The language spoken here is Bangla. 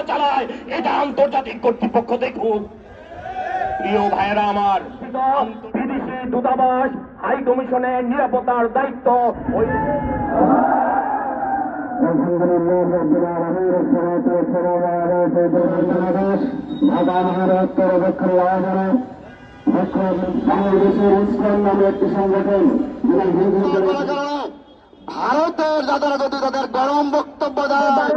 চালায়, এটা আন্তর্জাতিক কর্তৃপক্ষ দেখুক। প্রিয় ভাইয়েরা আমার, বিদেশি দূতাবাস হাই কমিশনের নিরাপত্তার দায়িত্ব ওই বাংলাদেশের ইসকন নামে একটি সংগঠন ভারতের যারা যদি তাদের গরম বক্তব্য দেয়